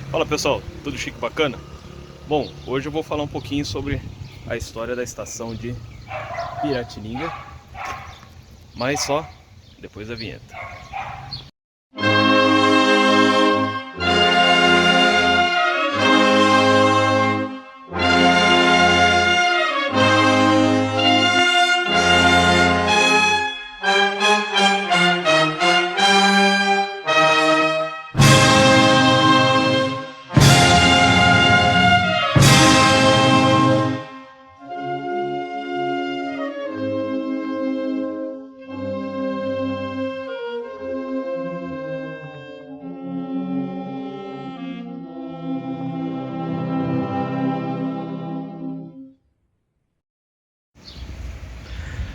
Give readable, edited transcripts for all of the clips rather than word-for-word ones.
Fala pessoal, tudo chique bacana? Bom, hoje eu vou falar um pouquinho sobre a história da estação de Piratininga, mas só depois da vinheta.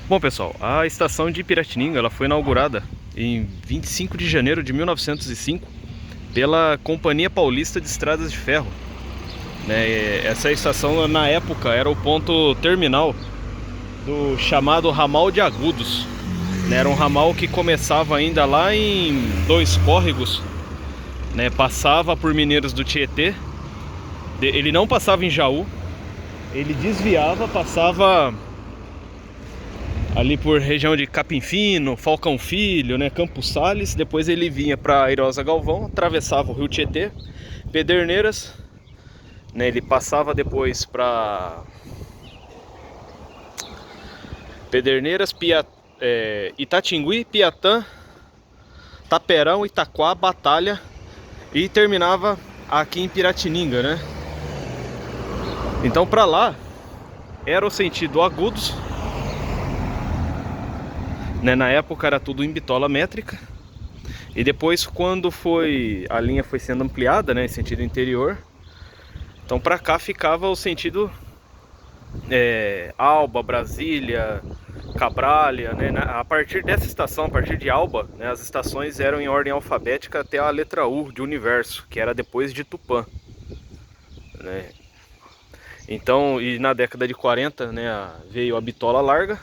Bom pessoal, a estação de Piratininga ela foi inaugurada em 25 de janeiro de 1905 pela Companhia Paulista de Estradas de Ferro. Essa estação na época era o ponto terminal do chamado ramal de Agudos. Era um ramal que começava ainda lá em Dois Córregos, passava por Mineiros do Tietê. Ele não passava em Jaú, ele desviava, passava ali por região de Capim Fino, Falcão Filho, Campos Sales. Depois ele vinha para Airosa Galvão, atravessava o Rio Tietê, Pederneiras, ele passava depois para Pederneiras, Itatingui, Piatã, Taperão, Itaquá, Batalha e terminava aqui em Piratininga, Então para lá era o sentido Agudos. Na época era tudo em bitola métrica. E depois, quando a linha foi sendo ampliada, em sentido interior, então para cá ficava o sentido Alba, Brasília, Cabralha, A partir dessa estação, a partir de Alba, as estações eram em ordem alfabética até a letra U de Universo, que era depois de Tupã, Então, e na década de 40, veio a bitola larga.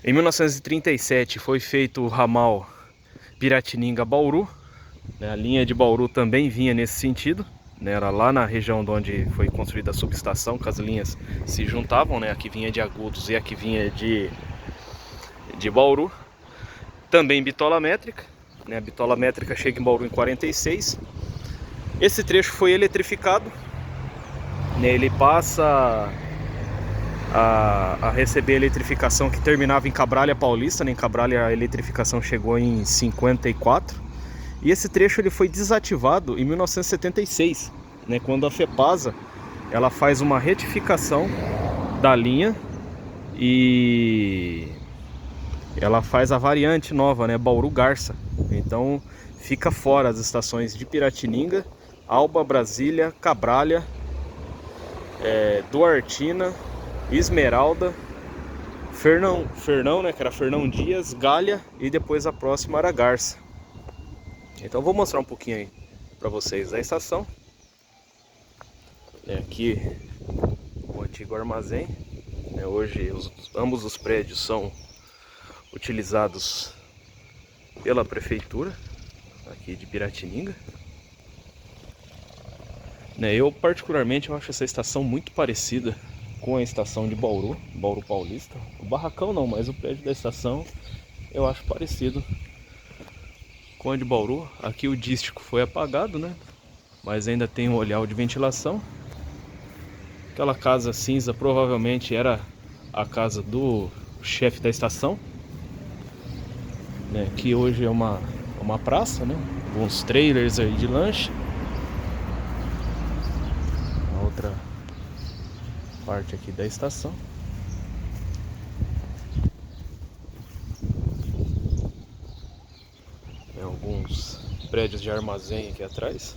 Em 1937 foi feito o ramal Piratininga-Bauru. A linha de Bauru também vinha nesse sentido. Era lá na região onde foi construída a subestação, que as linhas se juntavam. A que vinha de Agudos e a que vinha de Bauru. Também bitola métrica. A bitola métrica chega em Bauru em 46. Esse trecho foi eletrificado. Ele passa a receber a eletrificação que terminava em Cabralha Paulista. Em Cabralha a eletrificação chegou em 54. E esse trecho ele foi desativado em 1976, quando a FEPASA ela faz uma retificação da linha e ela faz a variante nova, Bauru-Garça. Então fica fora as estações de Piratininga, Alba, Brasília, Cabralha, Duartina, Esmeralda, Fernão, que era Fernão Dias, Galha e depois a próxima era Garça. Então vou mostrar um pouquinho aí para vocês a estação. Aqui o antigo armazém. Hoje ambos os prédios são utilizados pela prefeitura aqui de Piratininga. Eu particularmente acho essa estação muito parecida com a estação de Bauru, Bauru Paulista. O barracão não, mas o prédio da estação eu acho parecido com a de Bauru. Aqui o dístico foi apagado, mas ainda tem um olhar de ventilação. Aquela casa cinza provavelmente era a casa do chefe da estação, que hoje é uma praça, uns trailers aí de lanche. Outra parte aqui da estação. Alguns prédios de armazém aqui atrás.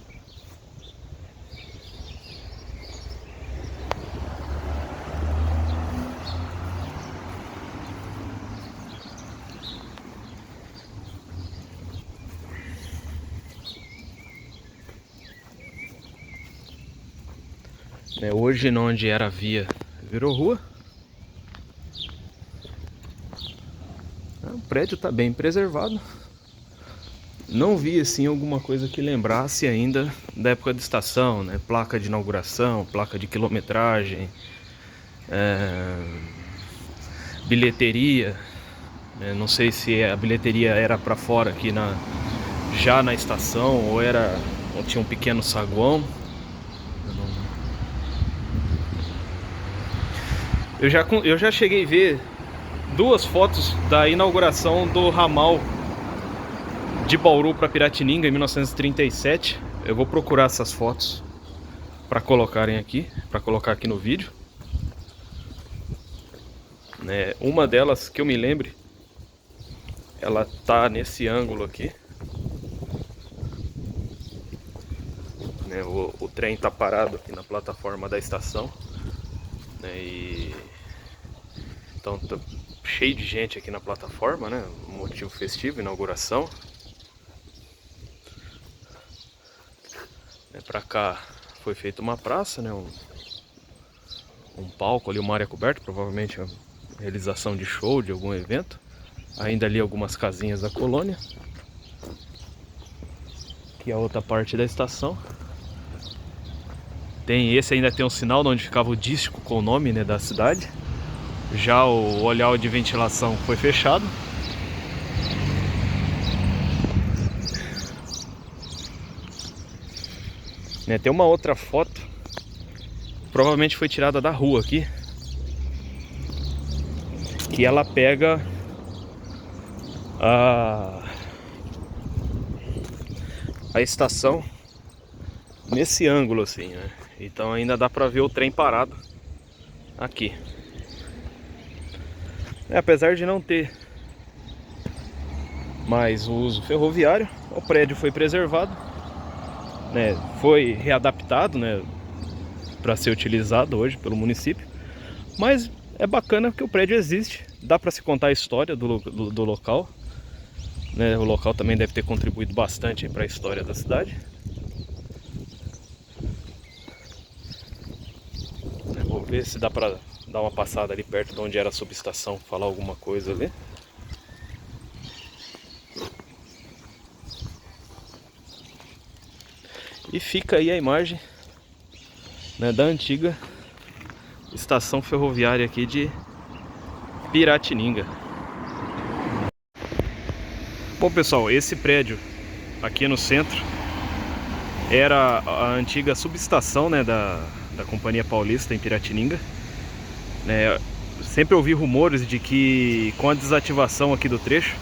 Hoje, onde era via, virou rua. O prédio está bem preservado. não vi assim alguma coisa que lembrasse ainda da época de estação, né? Placa de inauguração, placa de quilometragem, bilheteria, né? Não sei se a bilheteria era para fora aqui já na estação ou tinha um pequeno saguão. Eu já cheguei a ver duas fotos da inauguração do ramal de Bauru para Piratininga em 1937. Eu vou procurar essas fotos para colocar aqui no vídeo. Né? Uma delas que eu me lembre, ela tá nesse ângulo aqui. Né? O trem tá parado aqui na plataforma da estação. Né? Então tá cheio de gente aqui na plataforma, né? Motivo festivo, inauguração. Pra cá foi feita uma praça, né? Um palco ali, uma área coberta, provavelmente a realização de show, de algum evento. Ainda ali algumas casinhas da colônia. Aqui é a outra parte da estação. Esse ainda tem um sinal de onde ficava o dístico com o nome, né, da cidade. Já o olhar de ventilação foi fechado. Tem uma outra foto, provavelmente foi tirada da rua aqui, que ela pega a estação nesse ângulo assim, né? Então ainda dá pra ver o trem parado aqui. Apesar de não ter mais o uso ferroviário, o prédio foi preservado, né? Foi readaptado, né, para ser utilizado hoje pelo município. Mas é bacana porque o prédio existe, dá para se contar a história do local, né? O local também deve ter contribuído bastante para a história da cidade. Vou ver se dá para dar uma passada ali perto de onde era a subestação, falar alguma coisa ali. E fica aí a imagem, né, da antiga estação ferroviária aqui de Piratininga. Bom pessoal, esse prédio aqui no centro era a antiga subestação, né, da Companhia Paulista em Piratininga. Sempre ouvi rumores de que com a desativação aqui do trecho,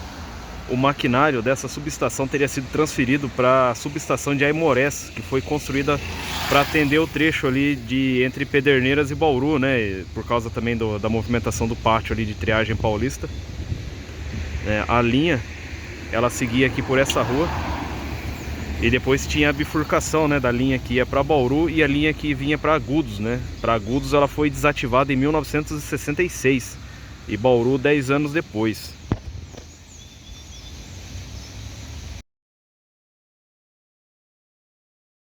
o maquinário dessa subestação teria sido transferido para a subestação de Aimorés, que foi construída para atender o trecho ali entre Pederneiras e Bauru, né? Por causa também da movimentação do pátio ali de triagem paulista. A linha, ela seguia aqui por essa rua e depois tinha a bifurcação, né, da linha que ia para Bauru e a linha que vinha para Agudos, né? Para Agudos ela foi desativada em 1966 e Bauru 10 anos depois.